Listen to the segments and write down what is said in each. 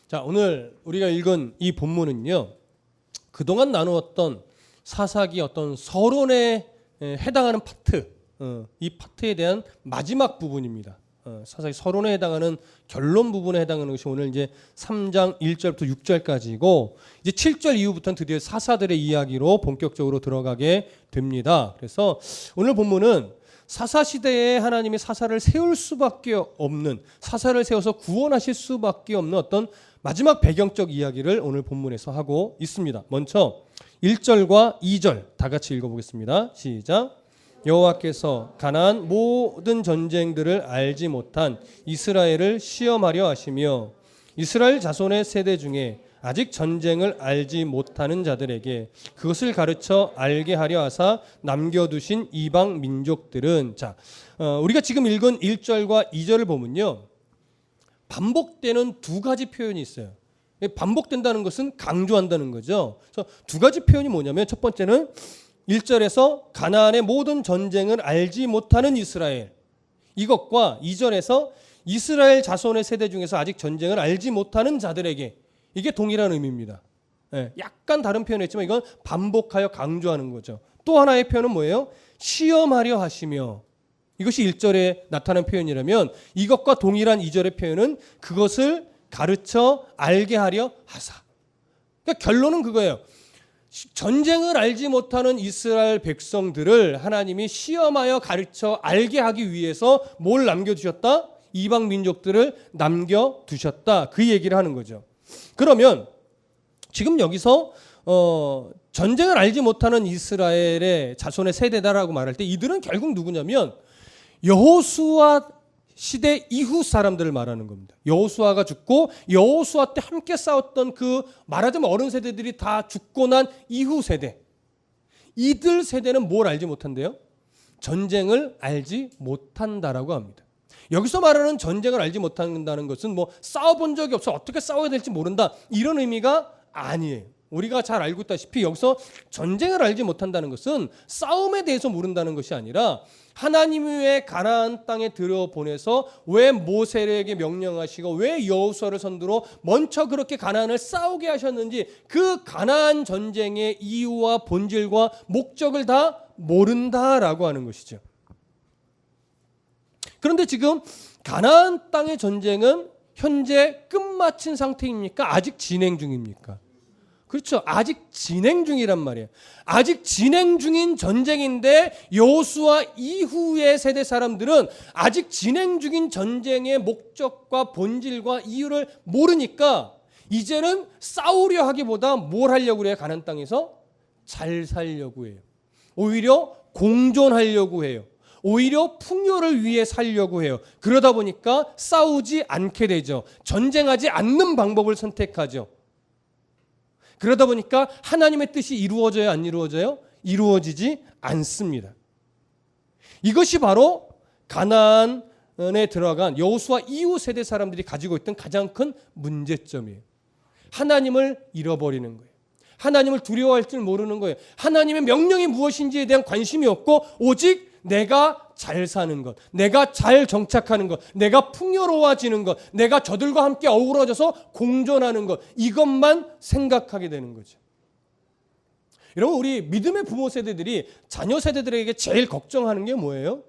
자, 오늘 우리가 읽은 이 본문은요, 그동안 나누었던 사사기 어떤 서론에 해당하는 파트, 이 파트에 대한 마지막 부분입니다. 사사기 서론에 해당하는 결론 부분에 해당하는 것이 오늘 이제 3장 1절부터 6절까지고, 이제 7절 이후부터는 드디어 사사들의 이야기로 본격적으로 들어가게 됩니다. 그래서 오늘 본문은 사사 시대에 하나님이 사사를 세울 수밖에 없는, 사사를 세워서 구원하실 수밖에 없는 어떤 마지막 배경적 이야기를 오늘 본문에서 하고 있습니다. 먼저 1절과 2절 다 같이 읽어보겠습니다. 시작. 여호와께서 가나안 모든 전쟁들을 알지 못한 이스라엘을 시험하려 하시며 이스라엘 자손의 세대 중에 아직 전쟁을 알지 못하는 자들에게 그것을 가르쳐 알게 하려 하사 남겨두신 이방 민족들은, 우리가 지금 읽은 1절과 2절을 보면요, 반복되는 두 가지 표현이 있어요. 반복된다는 것은 강조한다는 거죠. 그래서 두 가지 표현이 뭐냐면, 첫 번째는 1절에서 가나안의 모든 전쟁을 알지 못하는 이스라엘, 이것과 2절에서 이스라엘 자손의 세대 중에서 아직 전쟁을 알지 못하는 자들에게, 이게 동일한 의미입니다. 약간 다른 표현이었지만 이건 반복하여 강조하는 거죠. 또 하나의 표현은 뭐예요? 시험하려 하시며, 이것이 1절에 나타난 표현이라면 이것과 동일한 2절의 표현은 그것을 가르쳐 알게 하려 하사. 그러니까 결론은 그거예요. 전쟁을 알지 못하는 이스라엘 백성들을 하나님이 시험하여 가르쳐 알게 하기 위해서 뭘 남겨두셨다? 이방 민족들을 남겨두셨다. 그 얘기를 하는 거죠. 그러면 지금 여기서 전쟁을 알지 못하는 이스라엘의 자손의 세대다라고 말할 때 이들은 결국 누구냐면 여호수아 시대 이후 사람들을 말하는 겁니다. 여호수아가 죽고 여호수아 때 함께 싸웠던 그 말하자면 어른 세대들이 다 죽고 난 이후 세대, 이들 세대는 뭘 알지 못한대요? 전쟁을 알지 못한다라고 합니다. 여기서 말하는 전쟁을 알지 못한다는 것은 뭐 싸워본 적이 없어 어떻게 싸워야 될지 모른다 이런 의미가 아니에요. 우리가 잘 알고 있다시피 여기서 전쟁을 알지 못한다는 것은 싸움에 대해서 모른다는 것이 아니라 하나님이 왜 가나안 땅에 들여보내서 왜 모세에게 명령하시고 왜 여호수아를 선두로 먼저 그렇게 가나안을 싸우게 하셨는지 그 가나안 전쟁의 이유와 본질과 목적을 다 모른다라고 하는 것이죠. 그런데 지금 가나안 땅의 전쟁은 현재 끝마친 상태입니까? 아직 진행 중입니까? 그렇죠. 아직 진행 중이란 말이에요. 아직 진행 중인 전쟁인데 여호수아 이후의 세대 사람들은 아직 진행 중인 전쟁의 목적과 본질과 이유를 모르니까 이제는 싸우려 하기보다 뭘 하려고 해요? 가나안 땅에서 잘 살려고 해요. 오히려 공존하려고 해요. 오히려 풍요를 위해 살려고 해요. 그러다 보니까 싸우지 않게 되죠. 전쟁하지 않는 방법을 선택하죠. 그러다 보니까 하나님의 뜻이 이루어져요? 안 이루어져요? 이루어지지 않습니다. 이것이 바로 가나안에 들어간 여호수아 이후 세대 사람들이 가지고 있던 가장 큰 문제점이에요. 하나님을 잃어버리는 거예요. 하나님을 두려워할 줄 모르는 거예요. 하나님의 명령이 무엇인지에 대한 관심이 없고 오직 내가 잘 사는 것, 내가 잘 정착하는 것, 내가 풍요로워지는 것, 내가 저들과 함께 어우러져서 공존하는 것, 이것만 생각하게 되는 거죠. 여러분, 우리 믿음의 부모 세대들이 자녀 세대들에게 제일 걱정하는 게 뭐예요?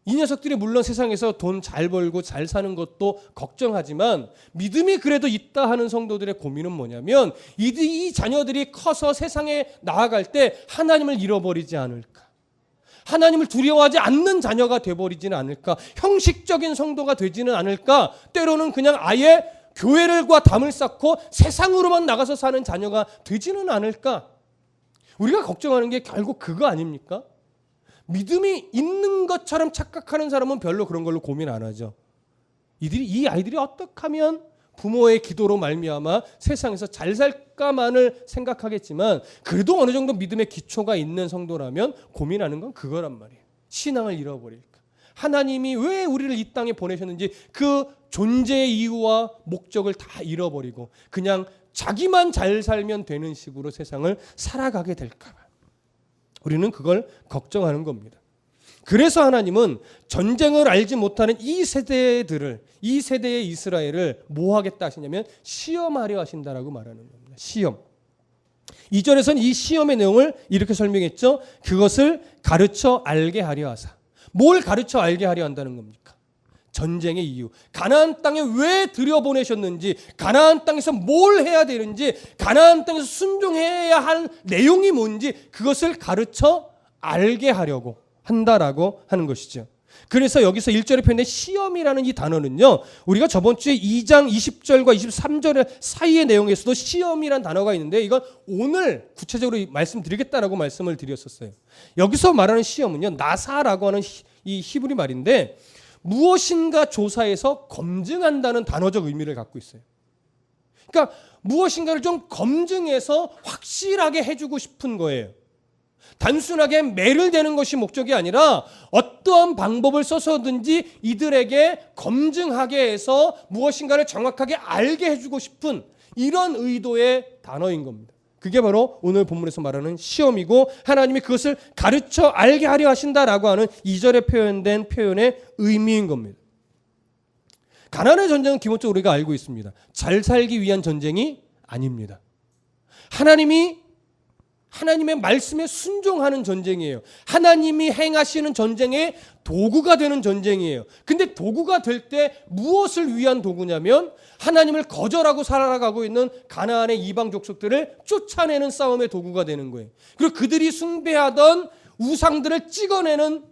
이 녀석들이 물론 세상에서 돈 잘 벌고 잘 사는 것도 걱정하지만 믿음이 그래도 있다 하는 성도들의 고민은 뭐냐면 이 자녀들이 커서 세상에 나아갈 때 하나님을 잃어버리지 않을까? 하나님을 두려워하지 않는 자녀가 되어버리지는 않을까? 형식적인 성도가 되지는 않을까? 때로는 그냥 아예 교회를과 담을 쌓고 세상으로만 나가서 사는 자녀가 되지는 않을까? 우리가 걱정하는 게 결국 그거 아닙니까? 믿음이 있는 것처럼 착각하는 사람은 별로 그런 걸로 고민 안 하죠. 이 아이들이 어떻게 하면 부모의 기도로 말미암아 세상에서 잘 살까만을 생각하겠지만 그래도 어느 정도 믿음의 기초가 있는 성도라면 고민하는 건 그거란 말이에요. 신앙을 잃어버릴까? 하나님이 왜 우리를 이 땅에 보내셨는지 그 존재의 이유와 목적을 다 잃어버리고 그냥 자기만 잘 살면 되는 식으로 세상을 살아가게 될까 봐. 우리는 그걸 걱정하는 겁니다. 그래서 하나님은 전쟁을 알지 못하는 이 세대들을, 이 세대의 이스라엘을 뭐 하겠다 하시냐면 시험하려 하신다라고 말하는 겁니다. 시험. 2절에서는 이 시험의 내용을 이렇게 설명했죠. 그것을 가르쳐 알게 하려 하사. 뭘 가르쳐 알게 하려 한다는 겁니까? 전쟁의 이유. 가나안 땅에 왜 들여보내셨는지, 가나안 땅에서 뭘 해야 되는지, 가나안 땅에서 순종해야 할 내용이 뭔지 그것을 가르쳐 알게 하려고 한다라고 하는 것이죠. 그래서 여기서 1절에 표현된 시험이라는 이 단어는요, 우리가 저번 주에 2장 20절과 23절 사이의 내용에서도 시험이라는 단어가 있는데 이건 오늘 구체적으로 말씀드리겠다라고 말씀을 드렸었어요. 여기서 말하는 시험은요, 나사라고 하는 이 히브리 말인데 무엇인가 조사해서 검증한다는 단어적 의미를 갖고 있어요. 그러니까 무엇인가를 좀 검증해서 확실하게 해주고 싶은 거예요. 단순하게 매를 대는 것이 목적이 아니라 어떠한 방법을 써서든지 이들에게 검증하게 해서 무엇인가를 정확하게 알게 해주고 싶은 이런 의도의 단어인 겁니다. 그게 바로 오늘 본문에서 말하는 시험이고 하나님이 그것을 가르쳐 알게 하려 하신다라고 하는 2절에 표현된 표현의 의미인 겁니다. 가나안의 전쟁은 기본적으로 우리가 알고 있습니다. 잘 살기 위한 전쟁이 아닙니다. 하나님의 말씀에 순종하는 전쟁이에요. 하나님이 행하시는 전쟁의 도구가 되는 전쟁이에요. 근데 도구가 될 때 무엇을 위한 도구냐면 하나님을 거절하고 살아가고 있는 가나안의 이방 족속들을 쫓아내는 싸움의 도구가 되는 거예요. 그리고 그들이 숭배하던 우상들을 찍어내는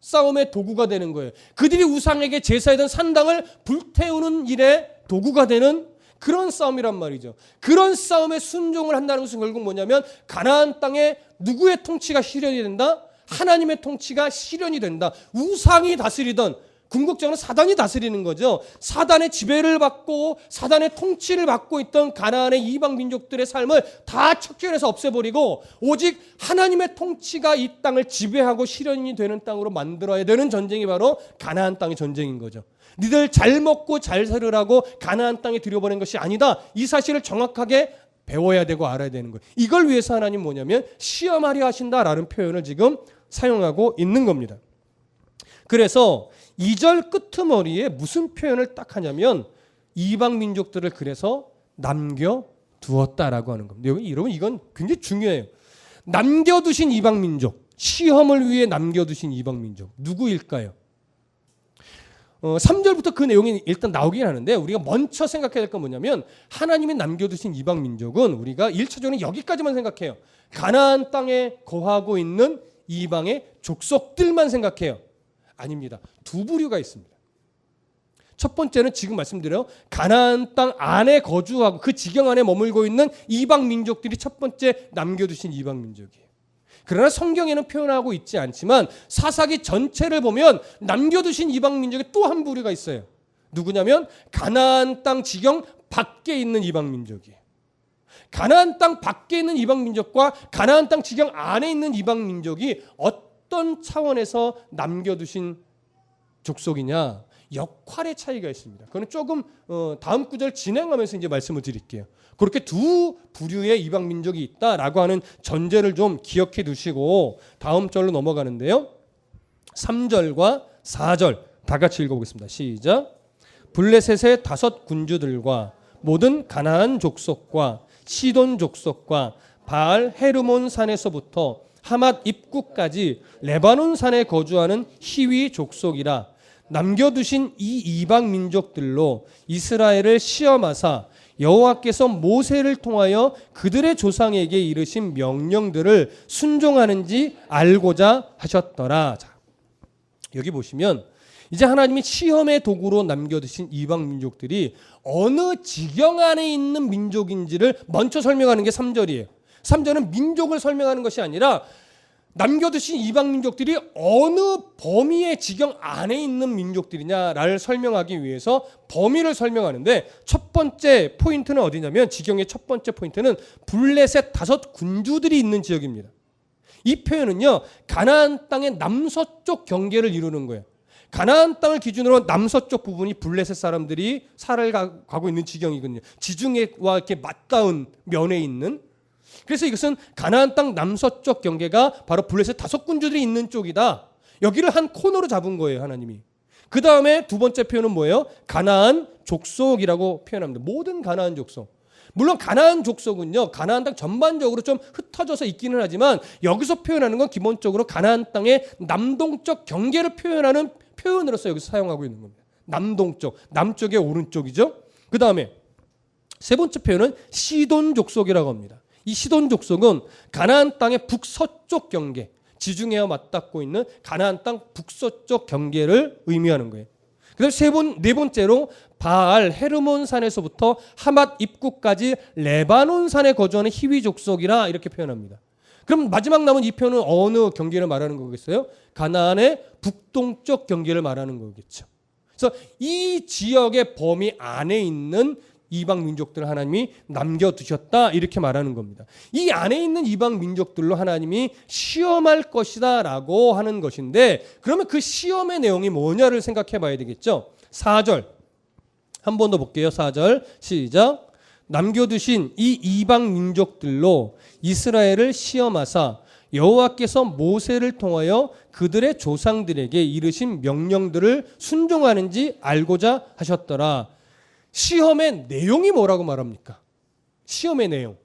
싸움의 도구가 되는 거예요. 그들이 우상에게 제사하던 산당을 불태우는 일의 도구가 되는 그런 싸움이란 말이죠. 그런 싸움에 순종을 한다는 것은 결국 뭐냐면 가나안 땅에 누구의 통치가 실현이 된다? 하나님의 통치가 실현이 된다. 우상이 다스리던, 궁극적으로 사단이 다스리는 거죠. 사단의 지배를 받고 사단의 통치를 받고 있던 가나안의 이방 민족들의 삶을 다 척결해서 없애버리고 오직 하나님의 통치가 이 땅을 지배하고 실현이 되는 땅으로 만들어야 되는 전쟁이 바로 가나안 땅의 전쟁인 거죠. 니들 잘 먹고 잘 살으라고 가나안 땅에 들여보낸 것이 아니다. 이 사실을 정확하게 배워야 되고 알아야 되는 거예요. 이걸 위해서 하나님 뭐냐면 시험하려 하신다라는 표현을 지금 사용하고 있는 겁니다. 그래서 2절 끄트머리에 무슨 표현을 딱 하냐면 이방 민족들을 그래서 남겨두었다라고 하는 겁니다. 여러분 이건 굉장히 중요해요. 남겨두신 이방 민족, 시험을 위해 남겨두신 이방 민족 누구일까요? 3절부터 그 내용이 일단 나오긴 하는데 우리가 먼저 생각해야 될 건 뭐냐면 하나님이 남겨두신 이방 민족은 우리가 1차적으로 여기까지만 생각해요. 가나안 땅에 거하고 있는 이방의 족속들만 생각해요. 아닙니다. 두 부류가 있습니다. 첫 번째는 지금 말씀드려요. 가나안 땅 안에 거주하고 그 지경 안에 머물고 있는 이방 민족들이 첫 번째 남겨두신 이방 민족이에요. 그러나 성경에는 표현하고 있지 않지만 사사기 전체를 보면 남겨두신 이방 민족의 또 한 부류가 있어요. 누구냐면 가나안 땅 지경 밖에 있는 이방 민족이에요. 가나안 땅 밖에 있는 이방 민족과 가나안 땅 지경 안에 있는 이방 민족이 어떤 차원에서 남겨두신 족속이냐? 역할의 차이가 있습니다. 그건 조금 다음 구절 진행하면서 이제 말씀을 드릴게요. 그렇게 두 부류의 이방 민족이 있다라고 하는 전제를 좀 기억해 두시고 다음 절로 넘어가는데요. 3절과 4절 다 같이 읽어보겠습니다. 시작. 블레셋의 5 군주들과 모든 가나안 족속과 시돈 족속과 바알 헤르몬 산에서부터 하맛 입구까지 레바논 산에 거주하는 히위 족속이라 남겨두신 이 이방 민족들로 이스라엘을 시험하사 여호와께서 모세를 통하여 그들의 조상에게 이르신 명령들을 순종하는지 알고자 하셨더라. 자, 여기 보시면 이제 하나님이 시험의 도구로 남겨두신 이방 민족들이 어느 지경 안에 있는 민족인지를 먼저 설명하는 게 3절이에요. 3절은 민족을 설명하는 것이 아니라 남겨두신 이방 민족들이 어느 범위의 지경 안에 있는 민족들이냐를 설명하기 위해서 범위를 설명하는데 첫 번째 포인트는 어디냐면 지경의 첫 번째 포인트는 블레셋 5 군주들이 있는 지역입니다. 이 표현은요 가나안 땅의 남서쪽 경계를 이루는 거예요. 가나안 땅을 기준으로 남서쪽 부분이 블레셋 사람들이 살아가고 있는 지경이거든요. 지중해와 이렇게 맞닿은 면에 있는. 그래서 이것은 가나안 땅 남서쪽 경계가 바로 블레셋 5 군주들이 있는 쪽이다. 여기를 한 코너로 잡은 거예요, 하나님이. 그 다음에 두 번째 표현은 뭐예요? 가나안 족속이라고 표현합니다. 모든 가나안 족속. 물론 가나안 족속은요, 가나안 땅 전반적으로 좀 흩어져서 있기는 하지만 여기서 표현하는 건 기본적으로 가나안 땅의 남동쪽 경계를 표현하는 표현으로서 여기서 사용하고 있는 겁니다. 남동쪽, 남쪽의 오른쪽이죠. 그 다음에 세 번째 표현은 시돈 족속이라고 합니다. 이 시돈 족속은 가나안 땅의 북서쪽 경계, 지중해와 맞닿고 있는 가나안 땅 북서쪽 경계를 의미하는 거예요. 그다음 네 번째로 바알 헤르몬 산에서부터 하맛 입구까지 레바논 산에 거주하는 히위 족속이라 이렇게 표현합니다. 그럼 마지막 남은 이 표현은 어느 경계를 말하는 거겠어요? 가나안의 북동쪽 경계를 말하는 거겠죠. 그래서 이 지역의 범위 안에 있는 이방 민족들을 하나님이 남겨두셨다 이렇게 말하는 겁니다. 이 안에 있는 이방 민족들로 하나님이 시험할 것이다 라고 하는 것인데, 그러면 그 시험의 내용이 뭐냐를 생각해 봐야 되겠죠. 4절 한 번 더 볼게요. 4절 시작. 남겨두신 이 이방 민족들로 이스라엘을 시험하사 여호와께서 모세를 통하여 그들의 조상들에게 이르신 명령들을 순종하는지 알고자 하셨더라. 시험의 내용이 뭐라고 말합니까? 시험의 내용.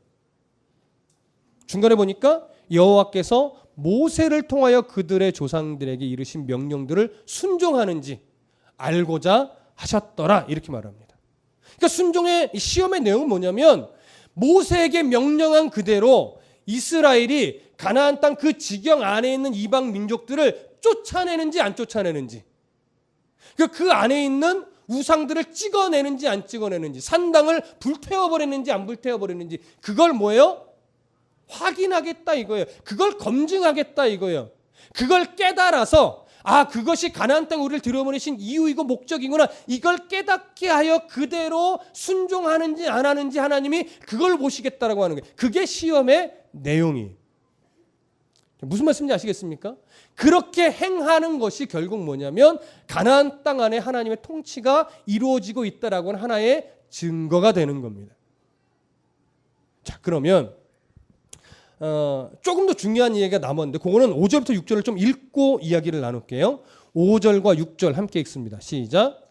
중간에 보니까 여호와께서 모세를 통하여 그들의 조상들에게 이르신 명령들을 순종하는지 알고자 하셨더라 이렇게 말합니다. 그러니까 순종의 시험의 내용은 뭐냐면 모세에게 명령한 그대로 이스라엘이 가나안 땅 그 지경 안에 있는 이방 민족들을 쫓아내는지 안 쫓아내는지, 그 안에 있는 우상들을 찍어내는지 안 찍어내는지, 산당을 불태워버렸는지 안 불태워버렸는지, 그걸 뭐예요? 확인하겠다 이거예요. 그걸 검증하겠다 이거예요. 그걸 깨달아서 그것이 가나안 땅에 우리를 들여보내신 이유이고 목적이구나, 이걸 깨닫게 하여 그대로 순종하는지 안 하는지 하나님이 그걸 보시겠다라고 하는 거예요. 그게 시험의 내용이에요. 무슨 말씀인지 아시겠습니까? 그렇게 행하는 것이 결국 뭐냐면 가나안 땅 안에 하나님의 통치가 이루어지고 있다라고 하는 하나의 증거가 되는 겁니다. 자, 그러면 조금 더 중요한 이야기가 남았는데 그거는 5절부터 6절을 좀 읽고 이야기를 나눌게요. 5절과 6절 함께 읽습니다. 시작.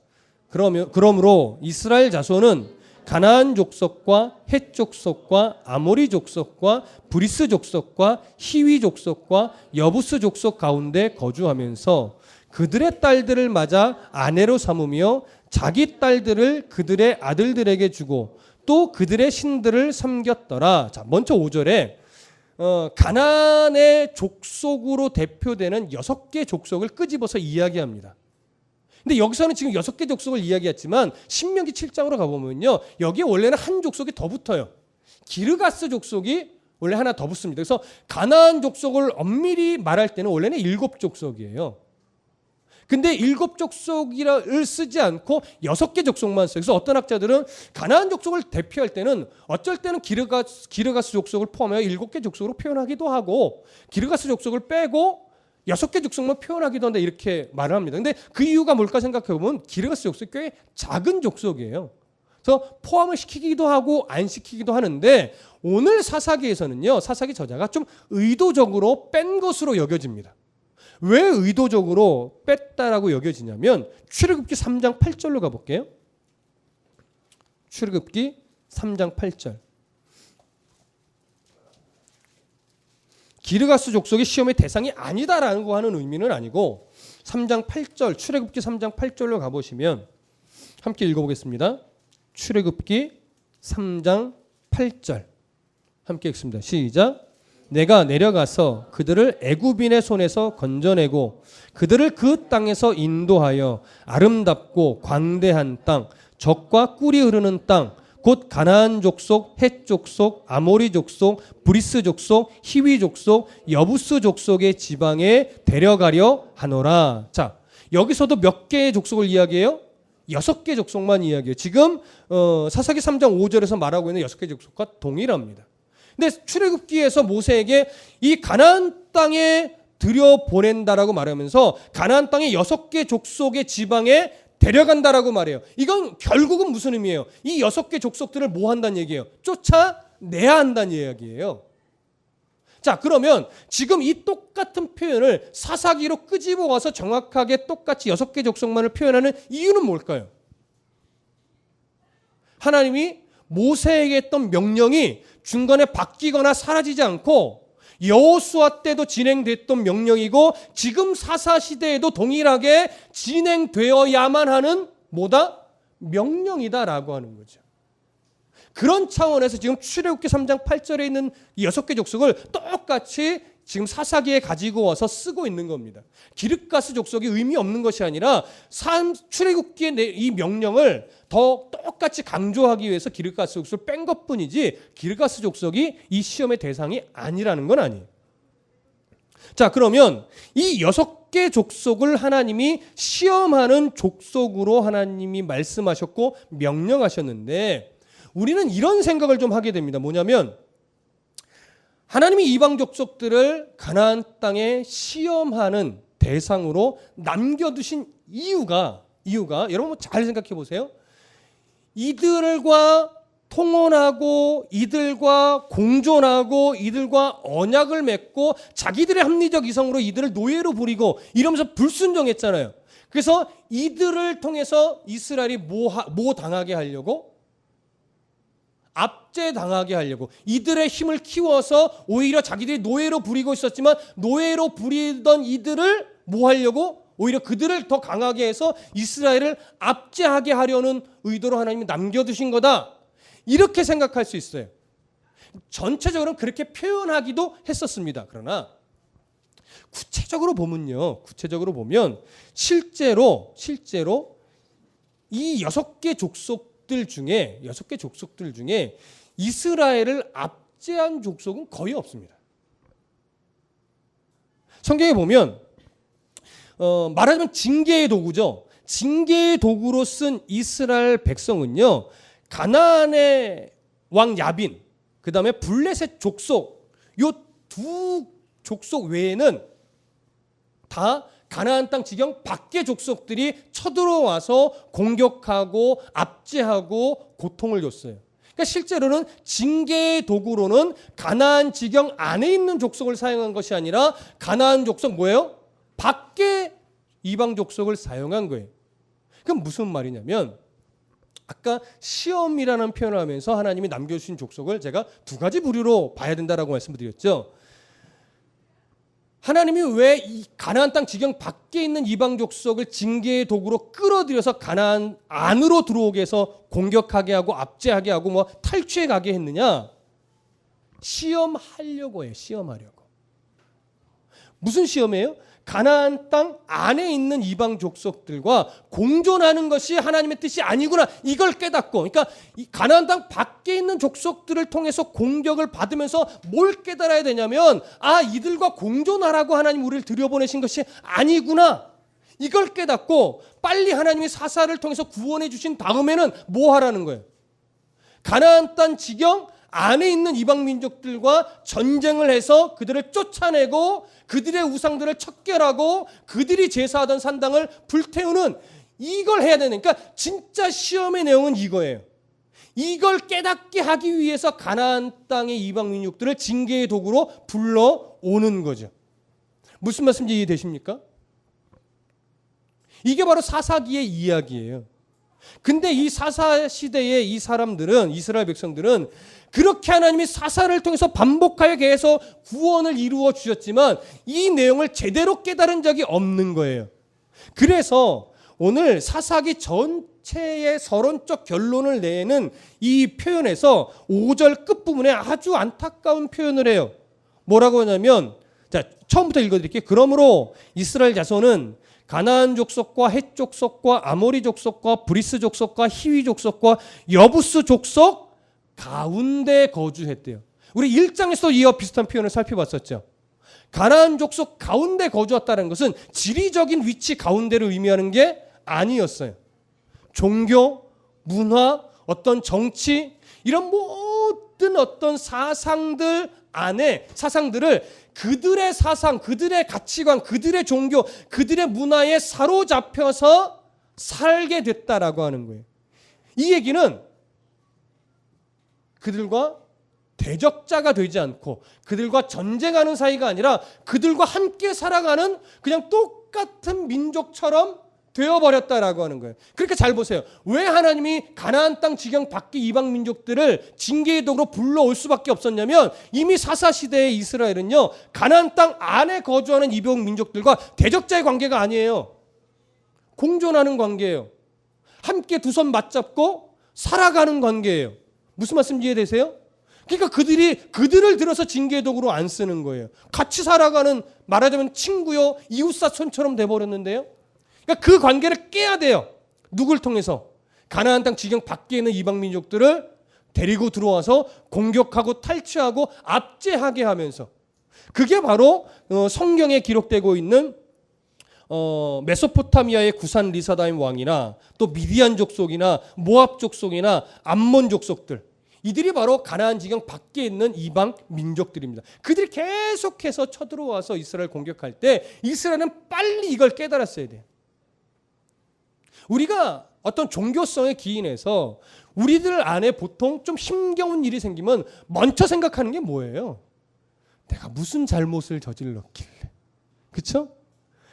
그러므로 이스라엘 자손은 가나안 족속과 헷 족속과 아모리 족속과 브리스 족속과 히위 족속과 여부스 족속 가운데 거주하면서 그들의 딸들을 맞아 아내로 삼으며 자기 딸들을 그들의 아들들에게 주고 또 그들의 신들을 섬겼더라. 자, 먼저 5절에 가나안의 족속으로 대표되는 6개 족속을 끄집어서 이야기합니다. 근데 여기서는 지금 6개 족속을 이야기했지만 신명기 7장으로 가보면요, 여기에 원래는 한 족속이 더 붙어요. 기르가스 족속이 원래 하나 더 붙습니다. 그래서 가나안 족속을 엄밀히 말할 때는 원래는 7족속이에요. 근데 7족속을 쓰지 않고 6개 족속만 써요. 그래서 어떤 학자들은 가나안 족속을 대표할 때는 어쩔 때는 기르가스 족속을 포함하여 7개 족속으로 표현하기도 하고 기르가스 족속을 빼고 6개 족속만 표현하기도 한다 이렇게 말을 합니다. 근데 그 이유가 뭘까 생각해보면 기르가스 족속이 꽤 작은 족속이에요. 그래서 포함을 시키기도 하고 안 시키기도 하는데 오늘 사사기에서는요, 사사기 저자가 좀 의도적으로 뺀 것으로 여겨집니다. 왜 의도적으로 뺐다라고 여겨지냐면 출애굽기 3장 8절로 가볼게요. 출애굽기 3장 8절. 기르가스 족속이 시험의 대상이 아니다라는 거 하는 의미는 아니고 3장 8절, 출애굽기 3장 8절로 가보시면 함께 읽어보겠습니다. 출애굽기 3장 8절 함께 읽습니다. 시작. 내가 내려가서 그들을 애굽인의 손에서 건져내고 그들을 그 땅에서 인도하여 아름답고 광대한 땅, 젖과 꿀이 흐르는 땅, 곧 가나안 족속, 헷 족속, 아모리 족속, 브리스 족속, 히위 족속, 여부스 족속의 지방에 데려가려 하노라. 자, 여기서도 몇 개의 족속을 이야기해요? 6개 족속만 이야기해요. 지금 사사기 3장 5절에서 말하고 있는 6개 족속과 동일합니다. 근데 출애굽기에서 모세에게 이 가나안 땅에 들여보낸다라고 말하면서 가나안 땅의 6개 족속의 지방에 데려간다라고 말해요. 이건 결국은 무슨 의미예요? 이 6개 족속들을 뭐 한다는 얘기예요? 쫓아내야 한다는 이야기예요. 자, 그러면 지금 이 똑같은 표현을 사사기로 끄집어 와서 정확하게 똑같이 6개 족속만을 표현하는 이유는 뭘까요? 하나님이 모세에게 했던 명령이 중간에 바뀌거나 사라지지 않고 여호수아 때도 진행됐던 명령이고 지금 사사 시대에도 동일하게 진행되어야만 하는 뭐다? 명령이다라고 하는 거죠. 그런 차원에서 지금 출애굽기 3장 8절에 있는 이 6개 족속을 똑같이 지금 사사기에 가지고 와서 쓰고 있는 겁니다. 기르가스 족속이 의미 없는 것이 아니라 출애굽기의 이 명령을 더 똑같이 강조하기 위해서 기르가스 족속을 뺀 것뿐이지 기르가스 족속이 이 시험의 대상이 아니라는 건 아니에요. 자, 그러면 이 6개 족속을 하나님이 시험하는 족속으로 하나님이 말씀하셨고 명령하셨는데 우리는 이런 생각을 좀 하게 됩니다. 뭐냐면 하나님이 이방 족속들을 가나안 땅에 시험하는 대상으로 남겨두신 이유가 여러분 잘 생각해 보세요. 이들과 통혼하고 이들과 공존하고 이들과 언약을 맺고 자기들의 합리적 이성으로 이들을 노예로 부리고 이러면서 불순종했잖아요. 그래서 이들을 통해서 이스라엘이 뭐 당하게 하려고? 압제당하게 하려고 이들의 힘을 키워서 오히려 자기들이 노예로 부리고 있었지만 노예로 부리던 이들을 뭐 하려고? 오히려 그들을 더 강하게 해서 이스라엘을 압제하게 하려는 의도로 하나님이 남겨두신 거다. 이렇게 생각할 수 있어요. 전체적으로는 그렇게 표현하기도 했었습니다. 그러나 구체적으로 보면 실제로 이 6개 족속들 중에 이스라엘을 압제한 족속은 거의 없습니다. 성경에 보면 말하자면 징계의 도구죠. 징계의 도구로 쓴 이스라엘 백성은요. 가나안의 왕 야빈, 그 다음에 블레셋 족속, 요 두 족속 외에는 다 가나안 땅 지경 밖의 족속들이 쳐들어와서 공격하고 압제하고 고통을 줬어요. 그러니까 실제로는 징계의 도구로는 가나안 지경 안에 있는 족속을 사용한 것이 아니라 가나안 족속 뭐예요? 밖의 이방 족속을 사용한 거예요. 그럼 무슨 말이냐면 아까 시험이라는 표현을 하면서 하나님이 남겨주신 족속을 제가 두 가지 부류로 봐야 된다라고 말씀드렸죠. 하나님이 왜 이 가나안 땅 지경 밖에 있는 이방 족속을 징계의 도구로 끌어들여서 가나안 안으로 들어오게 해서 공격하게 하고 압제하게 하고 뭐 탈취해 가게 했느냐? 시험하려고 해요. 시험하려고. 무슨 시험이에요? 가나안 땅 안에 있는 이방 족속들과 공존하는 것이 하나님의 뜻이 아니구나. 이걸 깨닫고, 그러니까 이 가나안 땅 밖에 있는 족속들을 통해서 공격을 받으면서 뭘 깨달아야 되냐면 이들과 공존하라고 하나님 우리를 들여보내신 것이 아니구나. 이걸 깨닫고 빨리 하나님이 사사를 통해서 구원해 주신 다음에는 뭐 하라는 거예요? 가나안 땅 지경 안에 있는 이방 민족들과 전쟁을 해서 그들을 쫓아내고 그들의 우상들을 척결하고 그들이 제사하던 산당을 불태우는 이걸 해야 되는, 그러니까 진짜 시험의 내용은 이거예요. 이걸 깨닫게 하기 위해서 가나안 땅의 이방 민족들을 징계의 도구로 불러오는 거죠. 무슨 말씀인지 이해되십니까? 이게 바로 사사기의 이야기예요. 근데 이 사사 시대의 이 사람들은, 이스라엘 백성들은 그렇게 하나님이 사사를 통해서 반복하여 계속 구원을 이루어 주셨지만 이 내용을 제대로 깨달은 적이 없는 거예요. 그래서 오늘 사사기 전체의 서론적 결론을 내는 이 표현에서 5절 끝부분에 아주 안타까운 표현을 해요. 뭐라고 하냐면, 자, 처음부터 읽어드릴게요. 그러므로 이스라엘 자손은 가나안 족속과 헷 족속과 아모리 족속과 브리스 족속과 히위 족속과 여부스 족속 가운데 거주했대요. 우리 1장에서 이와 비슷한 표현을 살펴봤었죠. 가나안 족속 가운데 거주했다는 것은 지리적인 위치 가운데를 의미하는 게 아니었어요. 종교, 문화, 어떤 정치, 이런 모든 어떤 사상들 안에 사상들을 그들의 사상, 그들의 가치관, 그들의 종교, 그들의 문화에 사로잡혀서 살게 됐다라고 하는 거예요. 이 얘기는 그들과 대적자가 되지 않고 그들과 전쟁하는 사이가 아니라 그들과 함께 살아가는 그냥 똑같은 민족처럼 되어버렸다라고 하는 거예요. 그러니까 잘 보세요. 왜 하나님이 가나안 땅 지경 밖의 이방 민족들을 징계의 도구로 불러올 수밖에 없었냐면 이미 사사시대의 이스라엘은요, 가나안 땅 안에 거주하는 이방 민족들과 대적자의 관계가 아니에요. 공존하는 관계예요. 함께 두 손 맞잡고 살아가는 관계예요. 무슨 말씀 이해되세요? 그러니까 그들을 들어서 징계의 도구로 안 쓰는 거예요. 같이 살아가는, 말하자면 친구요, 이웃사촌처럼 돼버렸는데요. 그러니까 그 관계를 깨야 돼요. 누굴 통해서? 가나안 땅 지경 밖에 있는 이방 민족들을 데리고 들어와서 공격하고 탈취하고 압제하게 하면서, 그게 바로 성경에 기록되고 있는 메소포타미아의 구산 리사다임 왕이나 또 미디안 족속이나 모압 족속이나 암몬 족속들, 이들이 바로 가나안 지경 밖에 있는 이방 민족들입니다. 그들이 계속해서 쳐들어와서 이스라엘 공격할 때 이스라엘은 빨리 이걸 깨달았어야 돼요. 우리가 어떤 종교성에 기인해서 우리들 안에 보통 좀 힘겨운 일이 생기면 먼저 생각하는 게 뭐예요? 내가 무슨 잘못을 저질렀길래. 그렇죠?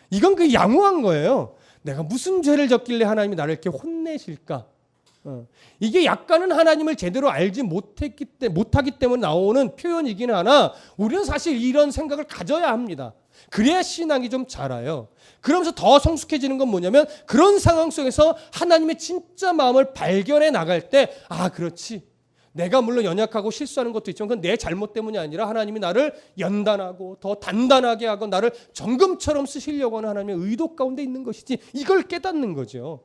이건 그 양호한 거예요. 내가 무슨 죄를 졌길래 하나님이 나를 이렇게 혼내실까? 이게 약간은 하나님을 제대로 알지 못하기 때문에 나오는 표현이긴 하나 우리는 사실 이런 생각을 가져야 합니다. 그래야 신앙이 좀 자라요. 그러면서 더 성숙해지는 건 뭐냐면 그런 상황 속에서 하나님의 진짜 마음을 발견해 나갈 때, 아, 그렇지. 내가 물론 연약하고 실수하는 것도 있지만 그건 내 잘못 때문이 아니라 하나님이 나를 연단하고 더 단단하게 하고 나를 정금처럼 쓰시려고 하는 하나님의 의도 가운데 있는 것이지, 이걸 깨닫는 거죠.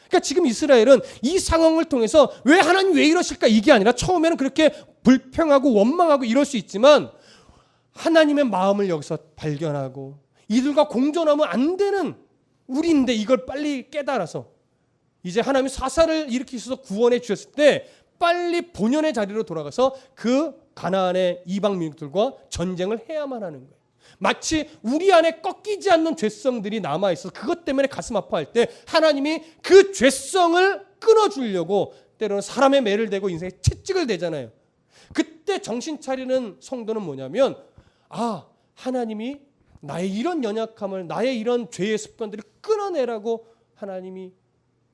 그러니까 지금 이스라엘은 이 상황을 통해서 왜 하나님 왜 이러실까, 이게 아니라 처음에는 그렇게 불평하고 원망하고 이럴 수 있지만 하나님의 마음을 여기서 발견하고 이들과 공존하면 안 되는 우리인데 이걸 빨리 깨달아서 이제 하나님이 사사를 일으키셔서 구원해 주셨을 때 빨리 본연의 자리로 돌아가서 그 가나안의 이방 민족들과 전쟁을 해야만 하는 거예요. 마치 우리 안에 꺾이지 않는 죄성들이 남아있어서 그것 때문에 가슴 아파할 때 하나님이 그 죄성을 끊어주려고 때로는 사람의 매를 대고 인생에 채찍을 대잖아요. 그때 정신 차리는 성도는 뭐냐면, 아, 하나님이 나의 이런 연약함을, 나의 이런 죄의 습관들을 끊어내라고 하나님이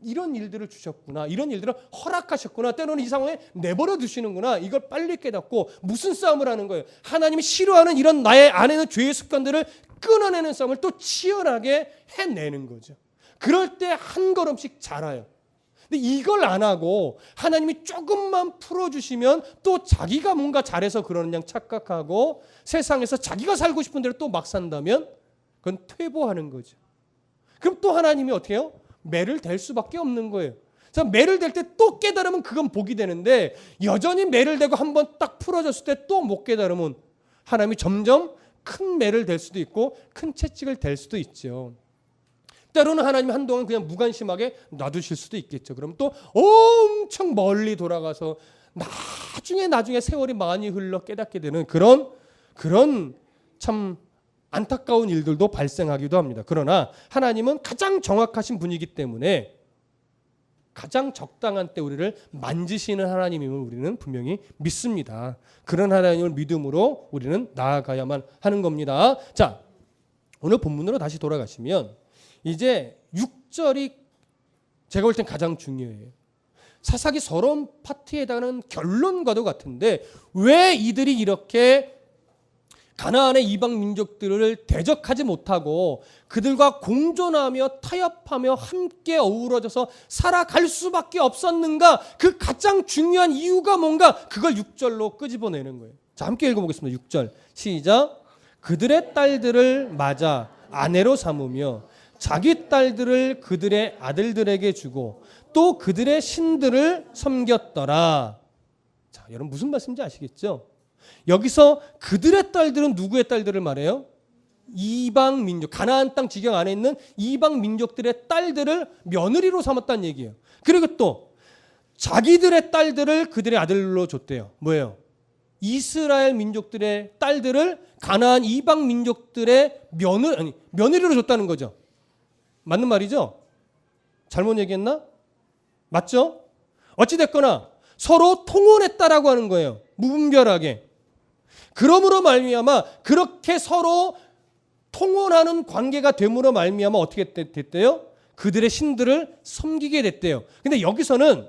이런 일들을 주셨구나, 이런 일들을 허락하셨구나, 때로는 이 상황에 내버려 두시는구나, 이걸 빨리 깨닫고 무슨 싸움을 하는 거예요? 하나님이 싫어하는 이런 나의 안에 있는 죄의 습관들을 끊어내는 싸움을 또 치열하게 해내는 거죠. 그럴 때 한 걸음씩 자라요. 근데 이걸 안 하고 하나님이 조금만 풀어주시면 또 자기가 뭔가 잘해서 그러는 양 착각하고 세상에서 자기가 살고 싶은 대로 또 막 산다면 그건 퇴보하는 거죠. 그럼 또 하나님이 어떻게 해요? 매를 댈 수밖에 없는 거예요. 그래서 매를 댈 때 또 깨달으면 그건 복이 되는데, 여전히 매를 대고 한번 딱 풀어졌을 때 또 못 깨달으면 하나님이 점점 큰 매를 댈 수도 있고 큰 채찍을 댈 수도 있죠. 때로는 하나님이 한동안 그냥 무관심하게 놔두실 수도 있겠죠. 그럼 또 엄청 멀리 돌아가서 나중에 세월이 많이 흘러 깨닫게 되는 그런 참 안타까운 일들도 발생하기도 합니다. 그러나 하나님은 가장 정확하신 분이기 때문에 가장 적당한 때 우리를 만지시는 하나님임을 우리는 분명히 믿습니다. 그런 하나님을 믿음으로 우리는 나아가야만 하는 겁니다. 자, 오늘 본문으로 다시 돌아가시면 이제 6절이 제가 볼 땐 가장 중요해요. 사사기 서론 파트에 해당하는 결론과도 같은데, 왜 이들이 이렇게 가나안의 이방 민족들을 대적하지 못하고 그들과 공존하며 타협하며 함께 어우러져서 살아갈 수밖에 없었는가? 그 가장 중요한 이유가 뭔가? 그걸 6절로 끄집어내는 거예요. 자, 함께 읽어보겠습니다. 6절 시작. 그들의 딸들을 맞아 아내로 삼으며 자기 딸들을 그들의 아들들에게 주고 또 그들의 신들을 섬겼더라. 자, 여러분 무슨 말씀인지 아시겠죠? 여기서 그들의 딸들은 누구의 딸들을 말해요? 이방 민족, 가나안 땅 지경 안에 있는 이방 민족들의 딸들을 며느리로 삼았다는 얘기예요. 그리고 또 자기들의 딸들을 그들의 아들로 줬대요. 뭐예요? 이스라엘 민족들의 딸들을 가나안 이방 민족들의 며느리로 줬다는 거죠. 맞는 말이죠? 잘못 얘기했나? 맞죠? 어찌됐거나 서로 통혼했다라고 하는 거예요. 무분별하게. 그러므로 말미암아 그렇게 서로 통혼하는 관계가 됨으로 말미암아 어떻게 됐대요? 그들의 신들을 섬기게 됐대요. 근데 여기서는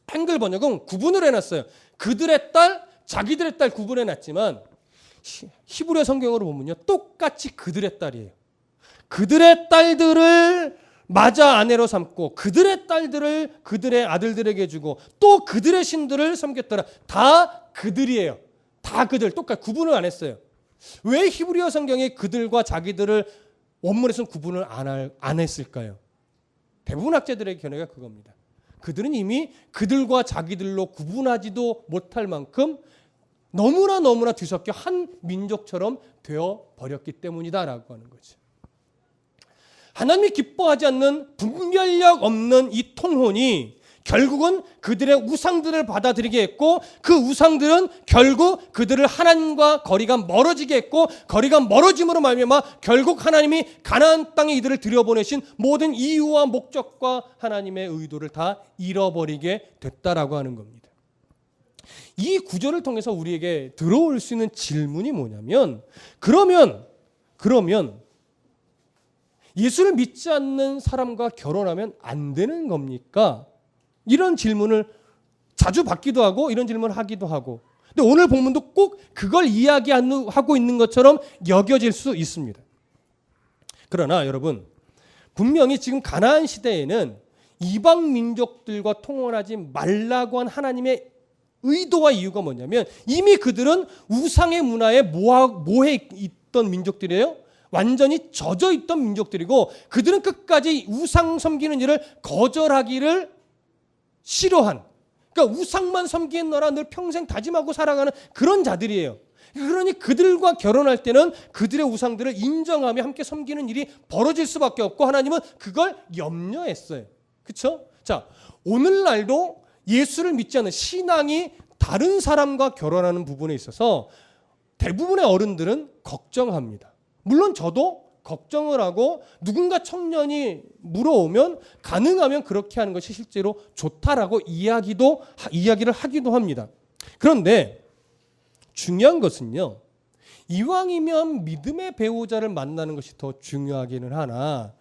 한글 번역은 구분을 해놨어요. 그들의 딸, 자기들의 딸 구분해놨지만 히브리어 성경으로 보면요, 똑같이 그들의 딸이에요. 그들의 딸들을 맞아 아내로 삼고 그들의 딸들을 그들의 아들들에게 주고 또 그들의 신들을 섬겼더라. 다 그들이에요. 다 그들. 똑같이 구분을 안 했어요. 왜 히브리어 성경이 그들과 자기들을 원문에서는 구분을 안 했을까요? 대부분 학자들의 견해가 그겁니다. 그들은 이미 그들과 자기들로 구분하지도 못할 만큼 너무나 뒤섞여 한 민족처럼 되어 버렸기 때문이다라고 하는 거죠. 하나님이 기뻐하지 않는 분별력 없는 이 통혼이 결국은 그들의 우상들을 받아들이게 했고 그 우상들은 결국 그들을 하나님과 거리가 멀어지게 했고 거리가 멀어짐으로 말미암아 결국 하나님이 가나안 땅에 이들을 들여보내신 모든 이유와 목적과 하나님의 의도를 다 잃어버리게 됐다라고 하는 겁니다. 이 구절을 통해서 우리에게 들어올 수 있는 질문이 뭐냐면 그러면 예수를 믿지 않는 사람과 결혼하면 안 되는 겁니까? 이런 질문을 자주 받기도 하고 이런 질문을 하기도 하고 근데 오늘 본문도 꼭 그걸 이야기하고 있는 것처럼 여겨질 수 있습니다. 그러나 여러분 분명히 지금 가나안 시대에는 이방 민족들과 통혼하지 말라고 한 하나님의 의도와 이유가 뭐냐면 이미 그들은 우상의 문화에 모해 있던 민족들이에요. 완전히 젖어 있던 민족들이고 그들은 끝까지 우상 섬기는 일을 거절하기를 싫어한 그러니까 우상만 섬기느라 늘 평생 다짐하고 살아가는 그런 자들이에요. 그러니 그들과 결혼할 때는 그들의 우상들을 인정하며 함께 섬기는 일이 벌어질 수밖에 없고 하나님은 그걸 염려했어요. 그렇죠? 자, 오늘날도 예수를 믿지 않는 신앙이 다른 사람과 결혼하는 부분에 있어서 대부분의 어른들은 걱정합니다. 물론 저도 걱정을 하고 누군가 청년이 물어오면 가능하면 그렇게 하는 것이 실제로 좋다라고 이야기를 하기도 합니다. 그런데 중요한 것은요. 이왕이면 믿음의 배우자를 만나는 것이 더 중요하기는 하나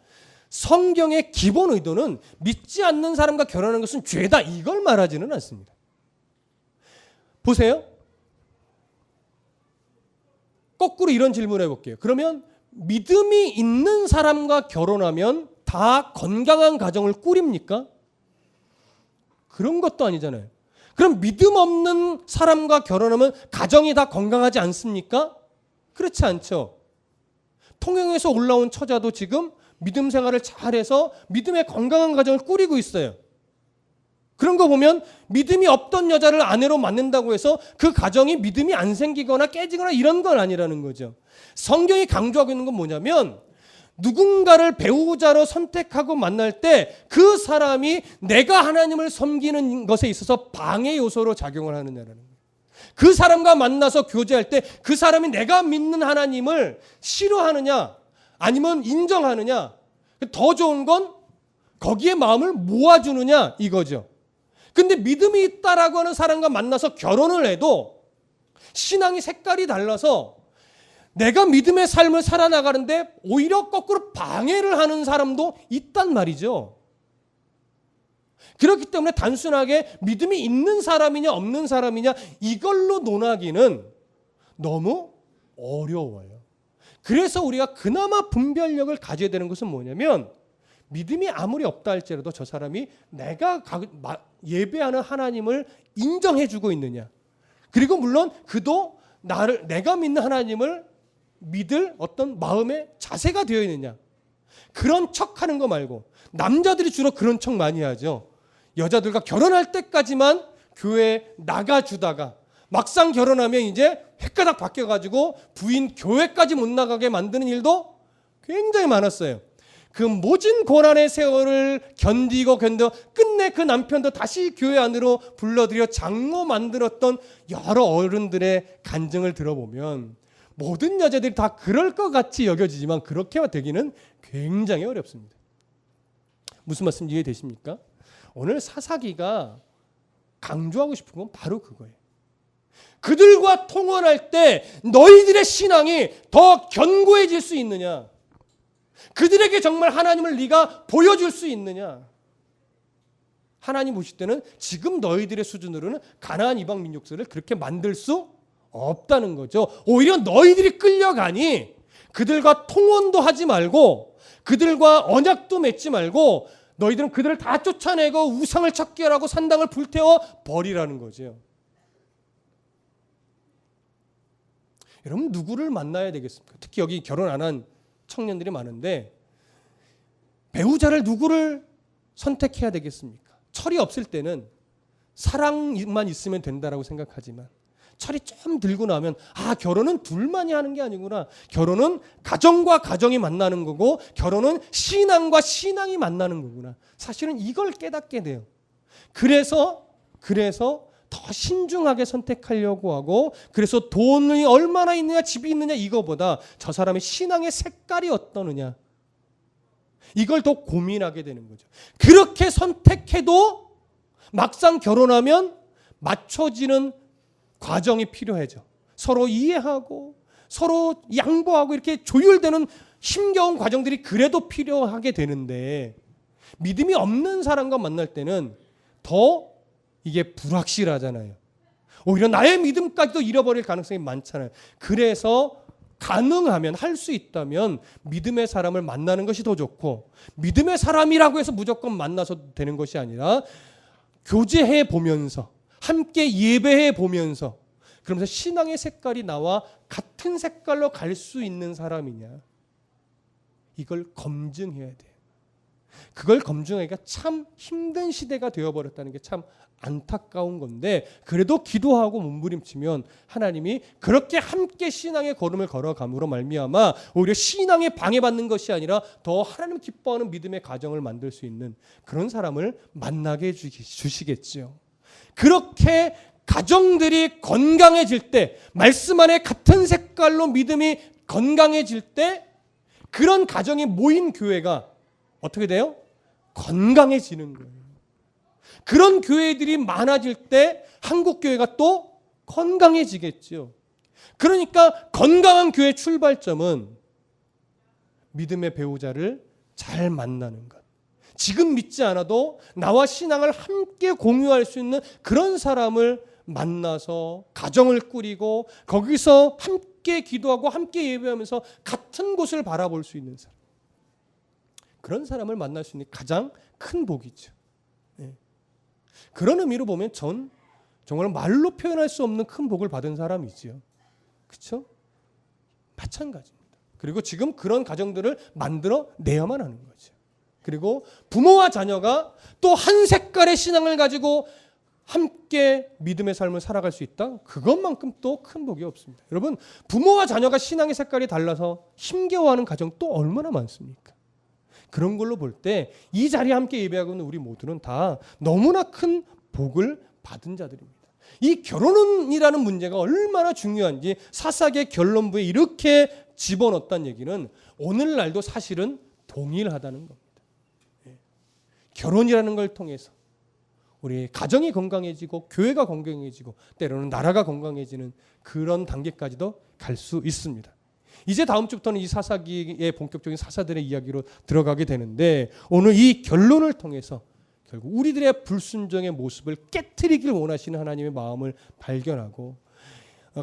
성경의 기본 의도는 믿지 않는 사람과 결혼하는 것은 죄다 이걸 말하지는 않습니다. 보세요. 거꾸로 이런 질문을 해볼게요. 그러면 믿음이 있는 사람과 결혼하면 다 건강한 가정을 꾸립니까? 그런 것도 아니잖아요. 그럼 믿음 없는 사람과 결혼하면 가정이 다 건강하지 않습니까? 그렇지 않죠. 통영에서 올라온 처자도 지금 믿음 생활을 잘해서 믿음의 건강한 가정을 꾸리고 있어요. 그런 거 보면 믿음이 없던 여자를 아내로 만난다고 해서 그 가정이 믿음이 안 생기거나 깨지거나 이런 건 아니라는 거죠. 성경이 강조하고 있는 건 뭐냐면 누군가를 배우자로 선택하고 만날 때 그 사람이 내가 하나님을 섬기는 것에 있어서 방해 요소로 작용을 하느냐라는 거예요. 그 사람과 만나서 교제할 때 그 사람이 내가 믿는 하나님을 싫어하느냐 아니면 인정하느냐 더 좋은 건 거기에 마음을 모아주느냐 이거죠. 근데 믿음이 있다라고 하는 사람과 만나서 결혼을 해도 신앙이 색깔이 달라서 내가 믿음의 삶을 살아나가는데 오히려 거꾸로 방해를 하는 사람도 있단 말이죠. 그렇기 때문에 단순하게 믿음이 있는 사람이냐 없는 사람이냐 이걸로 논하기는 너무 어려워요. 그래서 우리가 그나마 분별력을 가져야 되는 것은 뭐냐면 믿음이 아무리 없다 할지라도 저 사람이 내가 예배하는 하나님을 인정해주고 있느냐. 그리고 물론 그도 내가 믿는 하나님을 믿을 어떤 마음의 자세가 되어 있느냐. 그런 척하는 거 말고 남자들이 주로 그런 척 많이 하죠. 여자들과 결혼할 때까지만 교회에 나가주다가 막상 결혼하면 이제 획가닥 바뀌어가지고 부인 교회까지 못 나가게 만드는 일도 굉장히 많았어요. 그 모진 고난의 세월을 견디고 끝내 그 남편도 다시 교회 안으로 불러들여 장로 만들었던 여러 어른들의 간증을 들어보면 모든 여자들이 다 그럴 것 같이 여겨지지만 그렇게 되기는 굉장히 어렵습니다. 무슨 말씀 이해되십니까? 오늘 사사기가 강조하고 싶은 건 바로 그거예요. 그들과 통원할 때 너희들의 신앙이 더 견고해질 수 있느냐? 그들에게 정말 하나님을 네가 보여줄 수 있느냐? 하나님 보실 때는 지금 너희들의 수준으로는 가나안 이방 민족들을 그렇게 만들 수 없다는 거죠. 오히려 너희들이 끌려가니 그들과 통원도 하지 말고 그들과 언약도 맺지 말고 너희들은 그들을 다 쫓아내고 우상을 척결하고 산당을 불태워 버리라는 거죠. 여러분 누구를 만나야 되겠습니까? 특히 여기 결혼 안 한 청년들이 많은데 배우자를 누구를 선택해야 되겠습니까? 철이 없을 때는 사랑만 있으면 된다라고 생각하지만 철이 좀 들고 나면 결혼은 둘만이 하는 게 아니구나. 결혼은 가정과 가정이 만나는 거고 결혼은 신앙과 신앙이 만나는 거구나. 사실은 이걸 깨닫게 돼요. 그래서 더 신중하게 선택하려고 하고 그래서 돈이 얼마나 있느냐 집이 있느냐 이거보다 저 사람의 신앙의 색깔이 어떠느냐 이걸 더 고민하게 되는 거죠. 그렇게 선택해도 막상 결혼하면 맞춰지는 과정이 필요해져. 서로 이해하고 서로 양보하고 이렇게 조율되는 힘겨운 과정들이 그래도 필요하게 되는데 믿음이 없는 사람과 만날 때는 더 이게 불확실하잖아요. 오히려 나의 믿음까지도 잃어버릴 가능성이 많잖아요. 그래서 가능하면 할 수 있다면 믿음의 사람을 만나는 것이 더 좋고 믿음의 사람이라고 해서 무조건 만나서 되는 것이 아니라 교제해 보면서 함께 예배해 보면서 그러면서 신앙의 색깔이 나와 같은 색깔로 갈 수 있는 사람이냐 이걸 검증해야 돼요. 그걸 검증하기가 참 힘든 시대가 되어버렸다는 게 참 안타까운 건데 그래도 기도하고 몸부림치면 하나님이 그렇게 함께 신앙의 걸음을 걸어감으로 말미암아 오히려 신앙에 방해받는 것이 아니라 더 하나님 기뻐하는 믿음의 가정을 만들 수 있는 그런 사람을 만나게 해주시겠지요. 그렇게 가정들이 건강해질 때 말씀 안에 같은 색깔로 믿음이 건강해질 때 그런 가정이 모인 교회가 어떻게 돼요? 건강해지는 거예요. 그런 교회들이 많아질 때 한국 교회가 또 건강해지겠죠. 그러니까 건강한 교회 출발점은 믿음의 배우자를 잘 만나는 것. 지금 믿지 않아도 나와 신앙을 함께 공유할 수 있는 그런 사람을 만나서 가정을 꾸리고 거기서 함께 기도하고 함께 예배하면서 같은 곳을 바라볼 수 있는 사람. 그런 사람을 만날 수 있는 가장 큰 복이죠. 그런 의미로 보면 전 정말 말로 표현할 수 없는 큰 복을 받은 사람이지요. 그렇죠? 마찬가지입니다. 그리고 지금 그런 가정들을 만들어 내야만 하는 거죠. 그리고 부모와 자녀가 또 한 색깔의 신앙을 가지고 함께 믿음의 삶을 살아갈 수 있다? 그것만큼 또 큰 복이 없습니다. 여러분 부모와 자녀가 신앙의 색깔이 달라서 힘겨워하는 가정 또 얼마나 많습니까? 그런 걸로 볼 때 이 자리에 함께 예배하고 있는 우리 모두는 다 너무나 큰 복을 받은 자들입니다. 이 결혼이라는 문제가 얼마나 중요한지 사사기의 결론부에 이렇게 집어넣었다는 얘기는 오늘날도 사실은 동일하다는 겁니다. 결혼이라는 걸 통해서 우리 가정이 건강해지고 교회가 건강해지고 때로는 나라가 건강해지는 그런 단계까지도 갈 수 있습니다. 이제 다음 주부터는 이 사사기의 본격적인 사사들의 이야기로 들어가게 되는데 오늘 이 결론을 통해서 결국 우리들의 불순종의 모습을 깨트리길 원하시는 하나님의 마음을 발견하고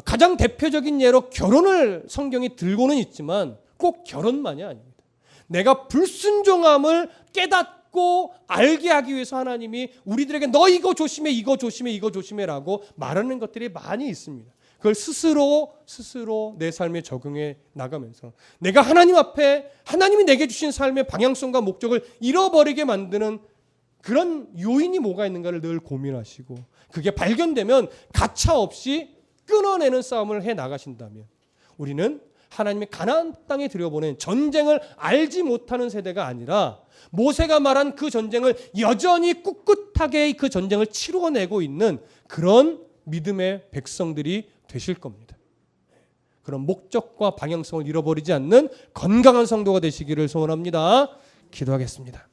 가장 대표적인 예로 결혼을 성경이 들고는 있지만 꼭 결혼만이 아닙니다. 내가 불순종함을 깨닫고 알게 하기 위해서 하나님이 우리들에게 너 이거 조심해 이거 조심해 이거 조심해라고 말하는 것들이 많이 있습니다. 그걸 스스로 내 삶에 적용해 나가면서 내가 하나님 앞에 하나님이 내게 주신 삶의 방향성과 목적을 잃어버리게 만드는 그런 요인이 뭐가 있는가를 늘 고민하시고 그게 발견되면 가차없이 끊어내는 싸움을 해 나가신다면 우리는 하나님의 가나안 땅에 들여보낸 전쟁을 알지 못하는 세대가 아니라 모세가 말한 그 전쟁을 여전히 꿋꿋하게 그 전쟁을 치루어내고 있는 그런 믿음의 백성들이 되실 겁니다. 그런 목적과 방향성을 잃어버리지 않는 건강한 성도가 되시기를 소원합니다. 기도하겠습니다.